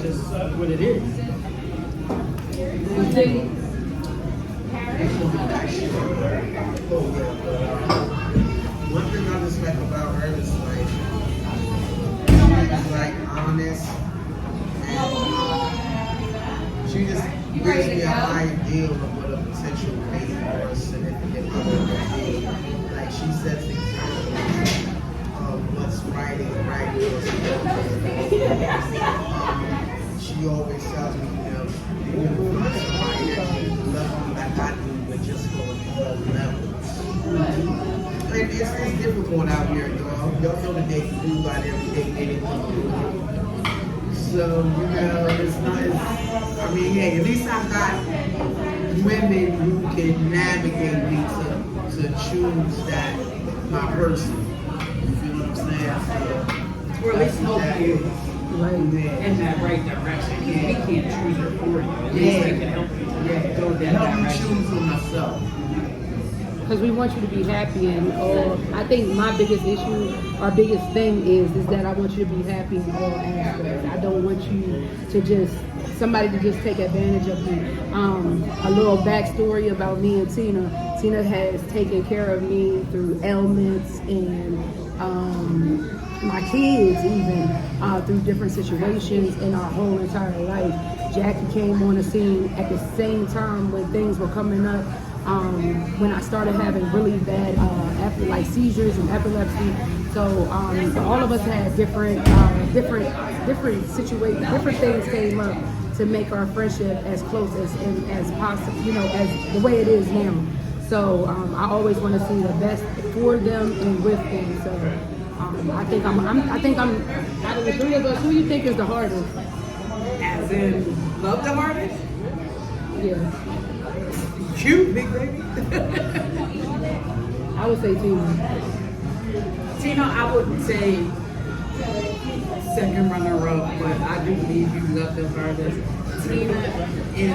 Just what it is. One thing I respect about her is like honest, and she just gives me an ideal of what a potential mate or a significant other would be. Like she sets the example of what's right is right, what's wrong is wrong. She always tells me, you're gonna find somebody that loves you like I do, but just on low levels. And it's difficult out here, y'all. Y'all know the dating pool out every day dating pool. So, it's not, I mean, hey, at least I've got women who can navigate me to choose that, my person. You feel what I'm saying? So, Or at least help you Right. in that right direction. We can't choose her for you. At least we can help you go that help me direction. choose for myself. Because we want you to be happy, and I think my biggest issue, our biggest thing is that I want you to be happy in all aspects. I don't want you to just take advantage of you. A little backstory about me and Tina. Tina has taken care of me through ailments and my kids even through different situations in our whole entire life. Jackie came on the scene at the same time when things were coming up. When I started having really bad like seizures and epilepsy, so all of us had different situations, different things came up to make our friendship as close as possible, as the way it is now. So I always want to see the best for them and with them. So I think I'm out of the three of us, who you think is the hardest? As in, love the hardest? Yeah. Cute, big baby. I would say Tina. Tina, I wouldn't say second runner-up, but I do believe you love the hardest. Tina is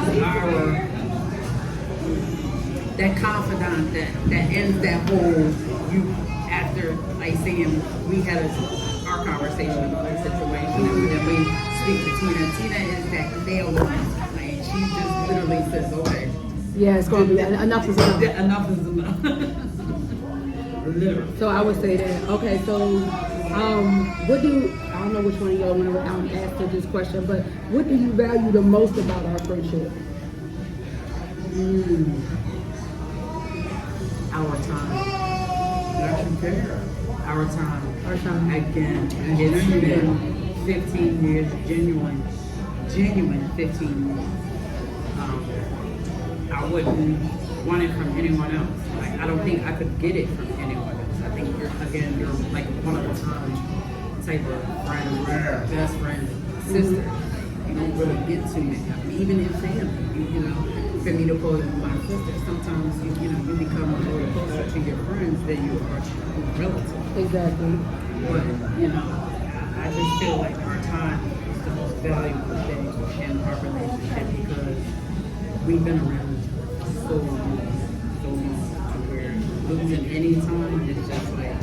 that confidant that ends that whole after like saying we had our conversation about our situation and then we speak to Tina. Tina is that nail like she just literally says, okay. Yeah, it's going to be enough is enough. Enough is enough. Literally. So I would say that. Okay, so I don't know which one of y'all want to answer this question, but what do you value the most about our friendship? Our time. Not compare. Our time. Our time. Again, it's been 15 years, genuine 15 years. I wouldn't want it from anyone else. Like, I don't think I could get it from anyone else. I think you're like one of a kind type of friend, best friend, sister. You don't really get too many. I mean, even in family, for me to call you my sister, sometimes you become a little closer to your friends than you are relatives. Exactly. But I just feel like our time is the most valuable thing in our relationship because we've been around so long to where losing any time is just like.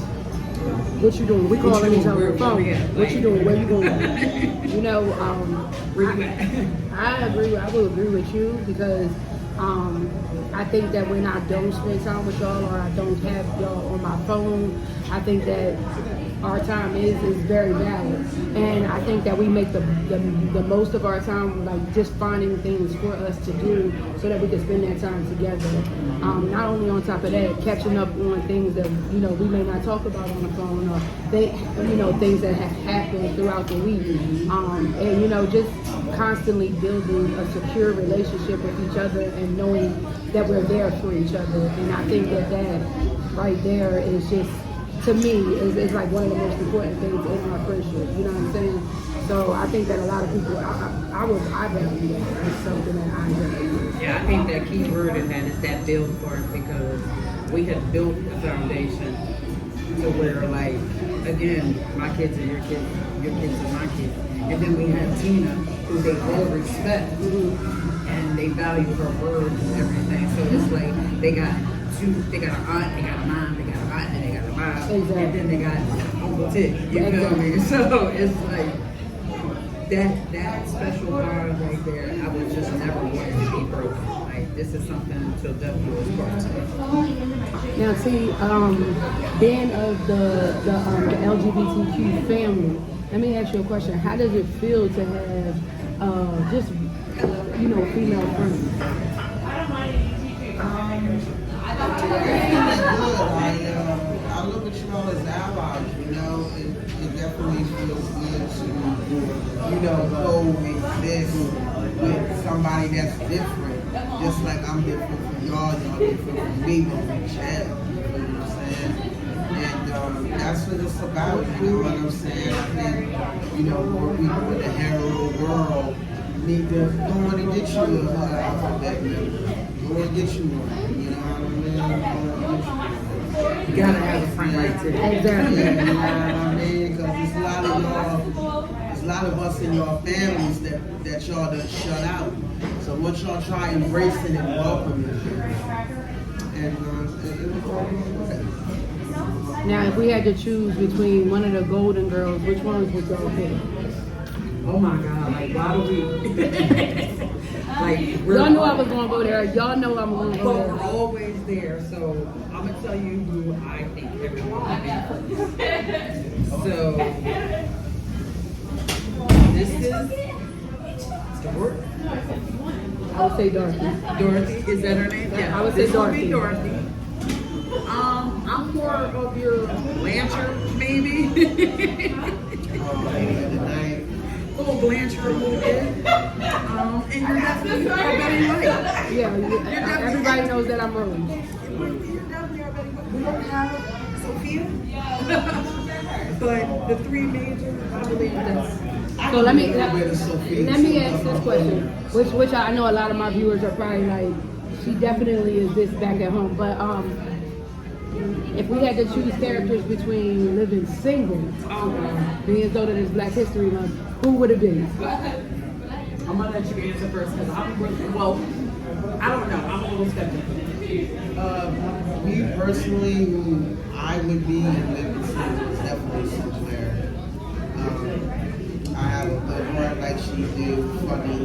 What you doing? We calling each other on the phone. What you doing? Where you going? I will agree with you because I think that when I don't spend time with y'all or I don't have y'all on my phone, I think that our time is very valid. And I think that we make the most of our time, like just finding things for us to do so that we can spend that time together. Not only on top of that, catching up on things that, we may not talk about on the phone or, things that have happened throughout the week. And, just constantly building a secure relationship with each other and knowing that we're there for each other. And I think that right there is just, to me, is like one of the most important things in our friendship. You know what I'm saying? So I think that a lot of people, I value that. It's something that I value. Yeah, I think that key word in that is that build part because we have built the foundation to where, like, again, my kids are your kids are my kids. And then we have Tina, who they all respect, and they value her words and everything. So it's like they got an aunt, they got a mom, they got an aunt, and they got a mom, Exactly. and then they got Uncle Tick. You feel me? So it's like that special bond right there, I would just never want it to be broken. Like, this is something to definitely was part to me. Now, see, being of the LGBTQ family, let me ask you a question. How does it feel to have just, female friends? I look at you all as allies, it definitely feels good to, go with this, with somebody that's different. Just like I'm different from y'all different from me, but we chat, you know what I'm saying? And that's what it's about, you know what I'm saying? I think, more people in the hetero world need to go on and get you an alphabet member. Go and get you one, you know what I mean? Go and get you one. You gotta have a friend like that. Exactly. You know what I mean? Because there's a lot of us in your families that y'all done shut out. So once y'all try embracing and welcoming it, and it was all good. Now, if we had to choose between one of the Golden Girls, which ones would y'all pick? Oh my God, like, why do we? Y'all know I was gonna go there. Y'all know I'm gonna go But there. we're always there, so I'm gonna tell you who I think everyone will be first. So this is Dorothy. I would say Dorothy. Dorothy, is that her name? Yeah, I would say this would be Dorothy. Dorothy. I'm more of your Blanchard, maybe. Little Blanchard a little bit. And you're definitely our Betty White. Yeah, everybody knows that I'm Rose. You're definitely our Betty White. We don't have Sophia. But the three major, I believe that's. So let me ask this question, which I know a lot of my viewers are probably like, she definitely is this back at home. But if we had to choose characters between living single, being as though that it's Black History Month, who would it be? I'm gonna let you answer first because I don't know. I'm a little skeptical. Me personally, who I would be and living single is definitely Sinclair. I have a good heart like she do, funny,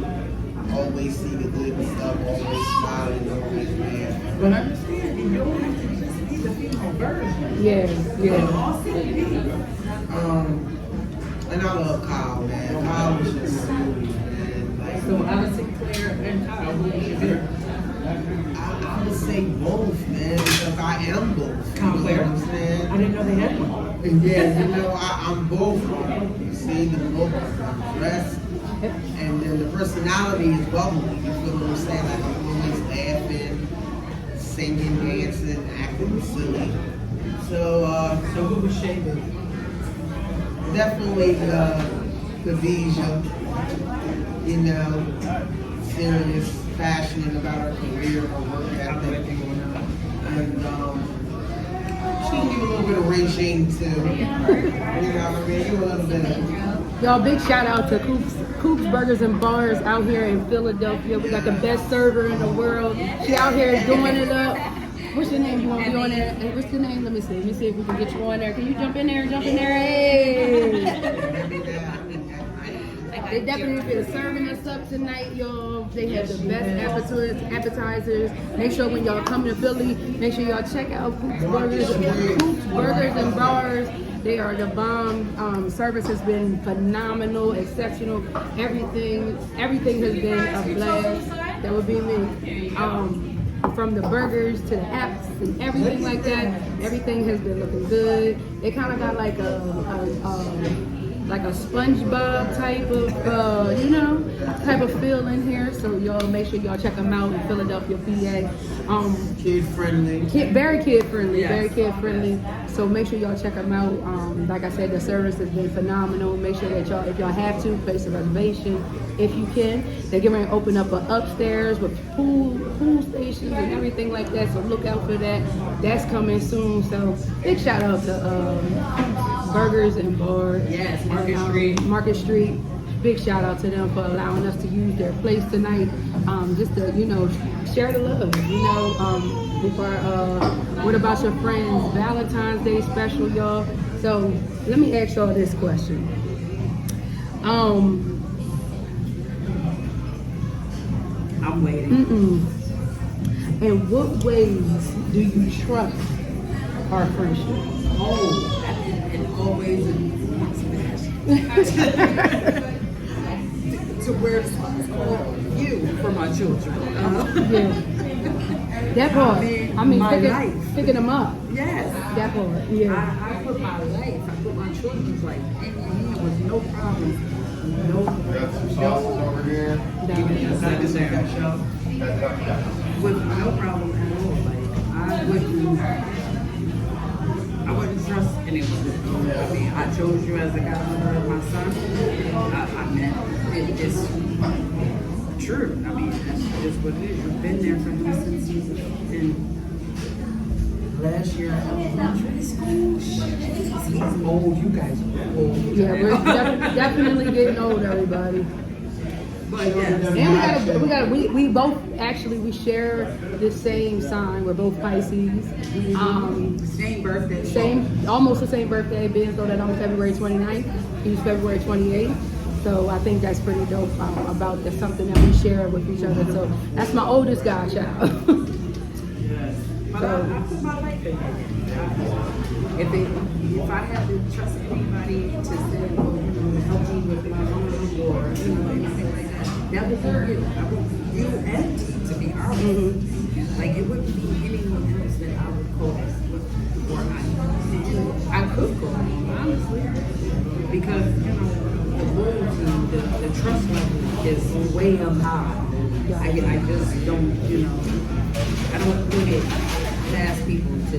always see the good stuff, always smiling, always man. But understand, you don't have to just be the female version. Yeah. And I love Kyle, man. Kyle was just smooth, man. Like, So out of Sinclair and Kyle, who would you do? I would say both, man, because I am both. You know what I'm saying? I didn't know they had one. Yeah, I'm both. You see, the look, the dress, and then the personality is bubbly. You feel what I'm saying? Like I'm always laughing, singing, dancing, acting silly. So who was Shay with? definitely Khadijah. Serious, passionate about her career, her work ethic, and she can give a little bit of regime too. You know what I mean? Give a little bit of. Y'all, big shout out to Kook Burgers and Bars out here in Philadelphia. We got the best server in the world. She out here doing it up. What's your name? You want to be on there? Hey, what's your name? Let me see if we can get you on there. Can you jump in there? Hey! They definitely been serving us up tonight, y'all. They have the best appetizers. Make sure when y'all come to Philly, make sure y'all check out Kook's Burgers and Bars. They are the bomb. Service has been phenomenal, exceptional. Everything has been a blast. That would be me. From the burgers to the apps and everything like that, everything has been looking good. They kind of got like a SpongeBob type of, type of feel in here. So y'all make sure y'all check them out in Philadelphia, PA. Kid friendly. Very kid friendly, Yes. very kid friendly. So make sure y'all check them out. Like I said, the service has been phenomenal. Make sure that y'all, if y'all have to, place a reservation if you can. They're getting ready to open up an upstairs with pool stations and everything like that. So look out for that. That's coming soon. So big shout out to Burgers and Bar. Yes, Market Street. Big shout out to them for allowing us to use their place tonight. Just to, share the love, what about your friends? Valentine's Day special, y'all. So let me ask y'all this question. I'm waiting. In what ways do you trust our friendship? Oh, and always to where it's called you for my children. Yeah. That part. I mean, my life. picking them up. Yes. That part. Yeah. I put my life, I put my children's life in your hand with no problems. Over here. With no problem at all. Like I wouldn't trust anyone. I mean, I chose you as a godmother of my son. I mean, it's true. I mean, that's just what it is. You've been there for him since he's in last year in elementary school. He's old. You guys are old. Yeah, we're definitely getting old, everybody. But yes. And we both actually we share the same sign. We're both Pisces. Same birthday. Almost the same birthday. Being so that I'm February 29th, he's February 28th. So I think that's pretty dope about that's something that we share with each other. So that's my oldest godchild. But I put my life in it. If I had to trust anybody to say, help me with my mom or anything like that would be you. I would you and T, to be honest. Like it wouldn't be anyone else that I would call or I could call, honestly. Because, the loyalty, the trust level is way up high. I just don't, I don't put it to ask people to,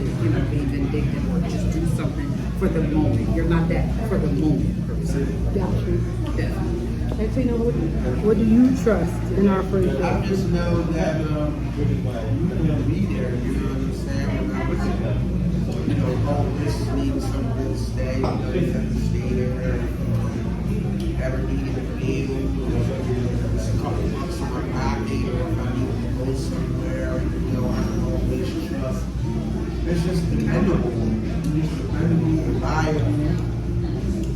be vindictive or just do something for the moment. You're not that for the moment person. Gotcha. Yeah. And Tina, what do you trust in our friendship? I just know that you're gonna be there. You know what I'm saying? When I was, this needs something to stay. You have to stay there. Ever needed a meal? It's a couple months in my pocket, or if I need to go somewhere. I don't always trust. It's just dependable. It's dependable, reliable.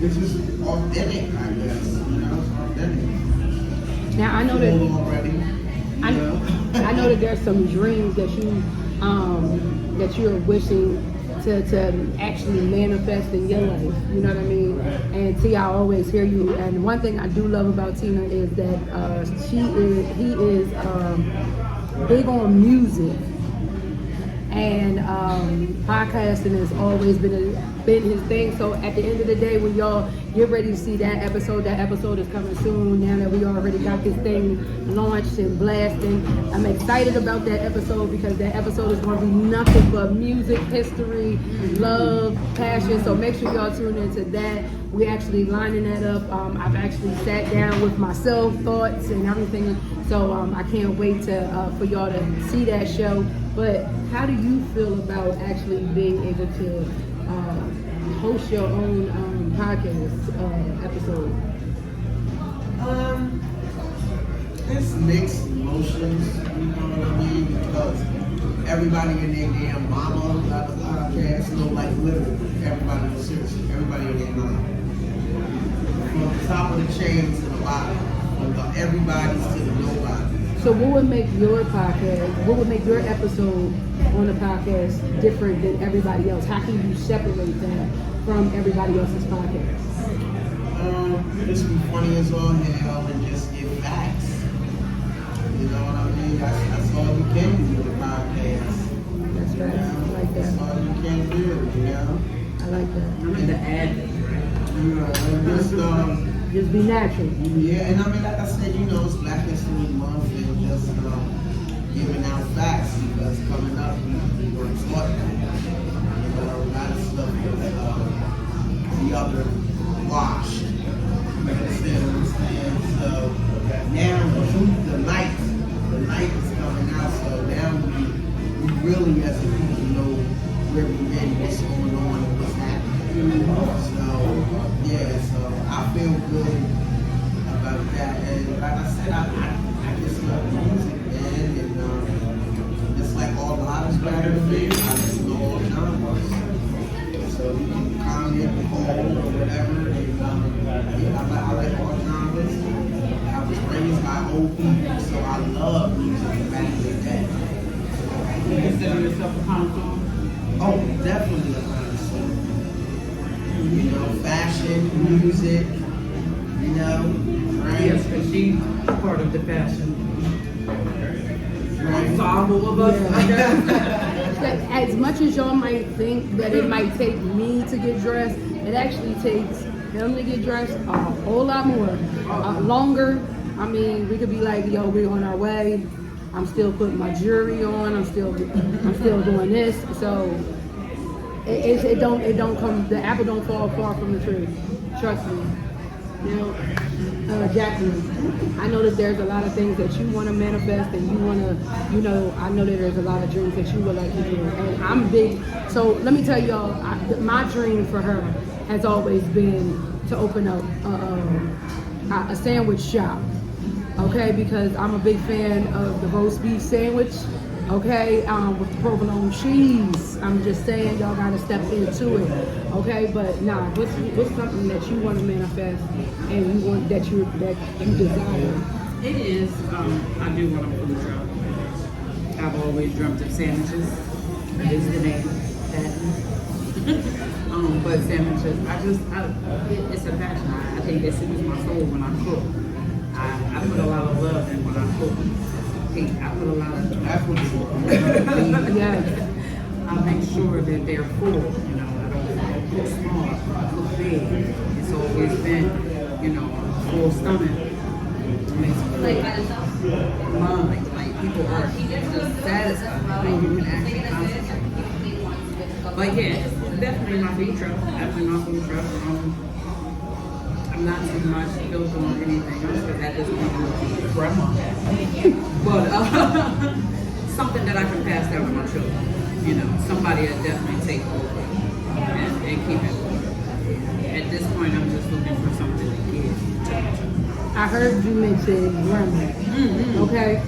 It's just authentic, I guess. It's authentic. Now I know I know that there's some dreams that you're wishing to actually manifest in your life. You know what I mean? And T, I always hear you. And one thing I do love about Tina is that he is big on music. And podcasting has always been his thing. So at the end of the day, when y'all get ready to see that episode is coming soon. Now that we already got this thing launched and blasting, I'm excited about that episode because that episode is going to be nothing but music, history, love, passion. So make sure y'all tune into that. We're actually lining that up. I've actually sat down with myself, thoughts and everything. So I can't wait for y'all to see that show. But how do you feel about actually being able to host your own podcast episode? It's mixed emotions, you know what I mean? Because everybody in their damn mama got a podcast, literally, everybody, seriously, everybody in their mama. From the top of the chain to the bottom, from everybody's to the nobody. So what would make your episode on the podcast different than everybody else? How can you separate that from everybody else's podcast? Just be funny as all hell and just give facts. You know what I mean? That's all you can do with a podcast. That's right. I like that. That's all you can do, I like that. I'm in the ad. Just be natural. Yeah, and like I said, it's Black History Month and just giving out facts because coming up, we were taught a lot of stuff that the other washed. You understand what I'm saying? So now the light is coming out, so now we really as a people know where we've been, what's going on, and what's happening. So I feel good about that, and like I said, I just love music, man, and just like all the hottest rappers, I just know all the genres. So you can comment, call, or whatever, and I like all genres. I was raised by got old people, so I love music back in the day. You consider yourself a connoisseur? Oh, definitely a connoisseur. You know, fashion, music, you know, right? Yes, because she's part of the fashion Right. ensemble of us. That as much as y'all might think that it might take me to get dressed, it actually takes him to get dressed a whole lot more, longer. I mean, we could be like, yo, we're on our way. I'm still putting my jewelry on. I'm still doing this. So it don't come. The apple don't fall far from the tree. Trust me. You know, Jacqueline, I know that there's a lot of things that you want to manifest and you want to, you know, I know that there's a lot of dreams that you would like to do. And I'm big. So let me tell y'all, my dream for her has always been to open up a sandwich shop. Okay, because I'm a big fan of the roast beef sandwich. Okay, with the provolone cheese. I'm just saying, y'all gotta step into it. Okay, but nah, what's something that you want to manifest and you want that you desire? It is. I do want a food truck. I've always dreamt of sandwiches. That is the name. But sandwiches. It's a passion. I think it soothes my soul when I cook. I put a lot of love in when I cook. I put a lot of Yes. I make sure that they're full, you know, I don't cook small, I cook big. It's always been, you know, full stomach. Makes me like people are satisfied, like you can actually concentrate. But yeah, it's definitely my food truck, definitely my food truck. I'm not too much built on anything else because that doesn't even grandma. But something that I can pass down to my children. You know, somebody that definitely take over and keep it. At this point, I'm just looking for something to give to my children. I heard you mention grandma. Okay.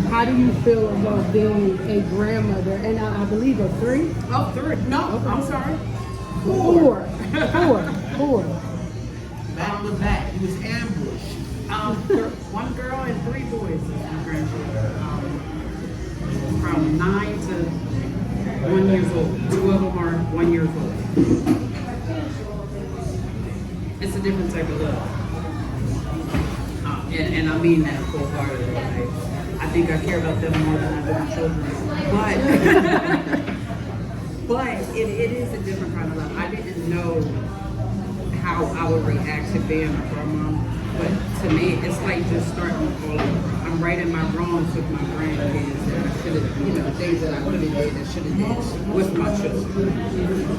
How do you feel about being a grandmother? And I believe a 3? Oh, 3. No, okay. I'm sorry. 4. Back to back, he was ambushed. 1 girl and 3 boys is my grandchildren. From 9 to 1 years old. 2 of them are 1 year old. It's a different type of love. And I mean that wholeheartedly. Like, I think I care about them more than I do my children. But it is a different kind of love. I didn't know how I would react to being a grandma, but to me, it's like just starting all over. I'm righting my wrongs with my grandkids that I should have, you know, things that I could have did and should have did with my children.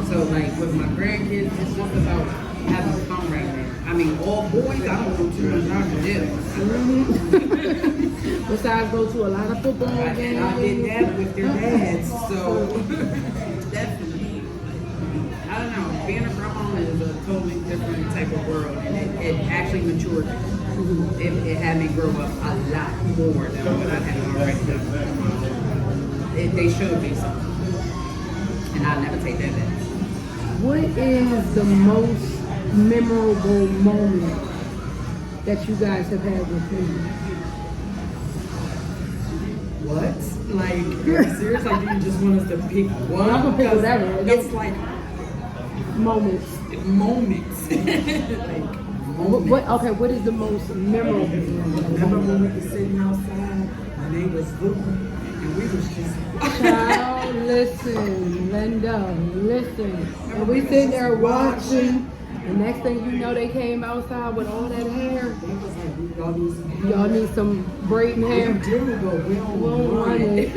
So like with my grandkids, it's just about having fun right now. I mean, all boys, I don't know too much out to them. Besides go to a lot of football games. I did that with their dads, so definitely. I don't know, being a grandma is a totally different type of world, and it actually matured me. It had me grow up a lot more than what I had already done. They showed me something, and I'll never take that back. What is the most memorable moment that you guys have had with me? What? Like, you're serious? Like, do you just want us to pick one? I can pick whatever. It's like Moments. moments. Like, moments. What is the most memorable? Remember when we were sitting outside and they was hooping and we was just Child, listen, Linda, listen. And we sitting there watching. The next thing you know, they came outside with all that hair. They was like, y'all need some Y'all need some braiding hair. We do, but we don't want it.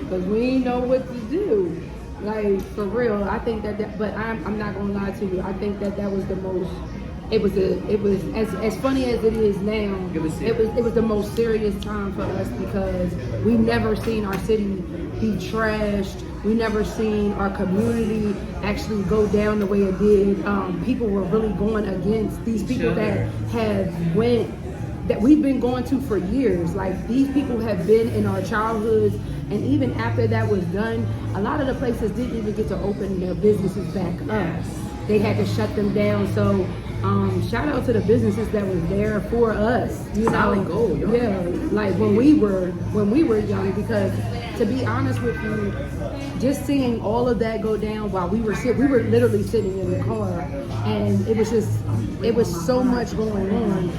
Because we ain't know what to do. Like, for real, I think that but I'm not gonna lie to you. I think that was the most. It was as funny as it is now. It was the most serious time for us because we never seen our city be trashed. We never seen our community actually go down the way it did. People were really going against these people that we've been going to for years. Like, these people have been in our childhoods, and even after that was done, a lot of the places didn't even get to open their businesses back up. They had to shut them down. So shout out to the businesses that was there for us. You Solid know, gold, yo. yeah, like when we were young. Because to be honest with you, just seeing all of that go down while we were literally sitting in the car, and it was so much going on.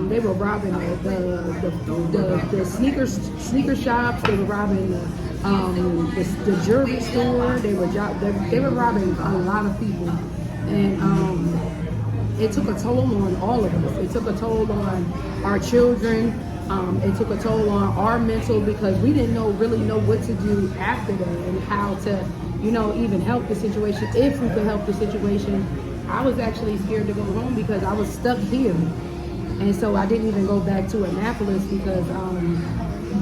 They were robbing the sneaker shops. They were robbing the jewelry store. They were robbing a lot of people, and it took a toll on all of us. It took a toll on our children. It took a toll on our mental, because we didn't really know what to do after that and how to, even help the situation. If we could help the situation, I was actually scared to go home because I was stuck here. And so I didn't even go back to Annapolis because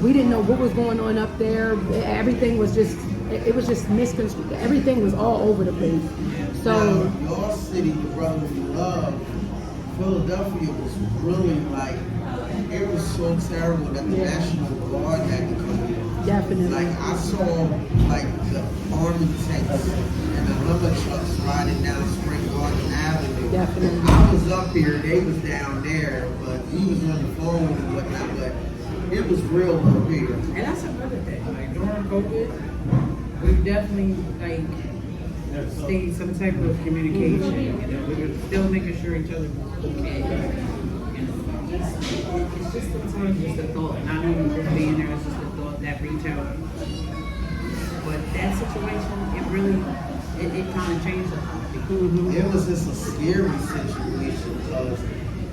we didn't know what was going on up there. Everything was just, it was just misconstrued. Everything was all over the place. So now, your city, the brotherly love, Philadelphia was really like, it was so terrible that the National Guard had to come in. Definitely. Like I saw like the army tanks and the lumber trucks riding down Spring Garden Avenue. Definitely. I was up here, they was down there, but he was on the phone and whatnot, but it was real up here. And that's another thing. Like during COVID, we definitely stayed some type of communication. We were still making sure each other was okay. It's just sometimes just a thought, not even just being there. It's just a thought that reach out. But that situation, it kind of changed it. It was just a scary situation because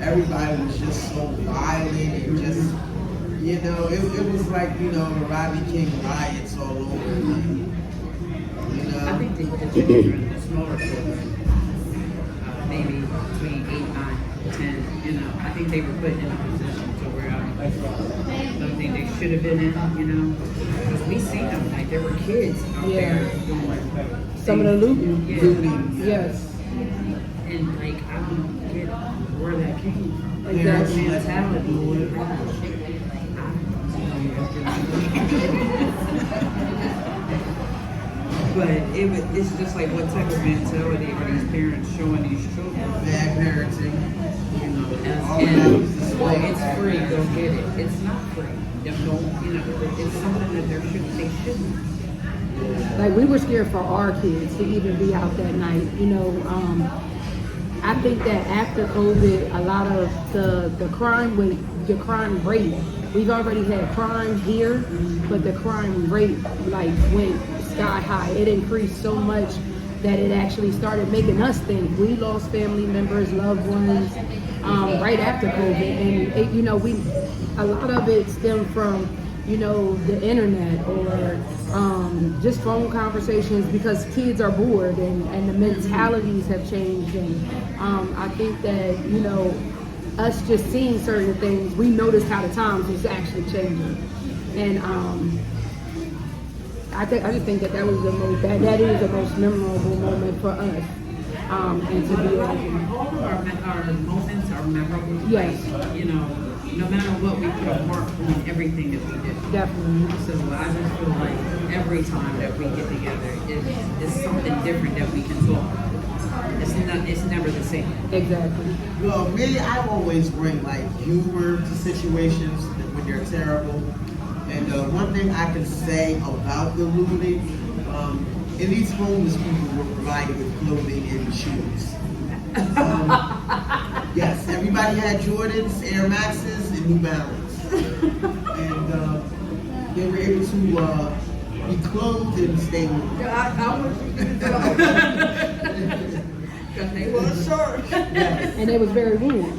everybody was just so violent and just, it was like, the Rodney King riots all over. I think the children, the smaller children, maybe between 8, 9, 10, I think they were put in a position to where I don't think they should have been in, because we see them, like there were kids out there doing some of the looting. Yeah. Yes. And like, I don't get where that came from. Like Yes. that mentality. But it's just like, what type of mentality are these parents showing these children? Bad parenting. And it's free, go get it. It's not free. It's something that they shouldn't. Like we were scared for our kids to even be out that night. I think that after COVID, a lot of the crime rate, we've already had crime here, but the crime rate went sky high. It increased so much that it actually started making us think. We lost family members, loved ones, right after COVID, and a lot of it stemmed from the internet or just phone conversations, because kids are bored and the mentalities have changed, and I think that us just seeing certain things, we noticed how the times was actually changing, and I just think that was that is the most memorable moment for us, and to be able All of our moments are memorable. Yes. No matter what, we put a mark on everything that we did. definitely. So I just feel like every time that we get together, it's something different that we can talk about. It's never the same. Exactly. Well, me, I always bring humor to situations when they're terrible. And one thing I can say about the looting, in these homeless people were provided with clothing and shoes. Yes, everybody had Jordans, Air Maxes, and New Balance. And they were able to be clothed and stay warm. I want you to know. Because they were short. Yes. And it was very warm.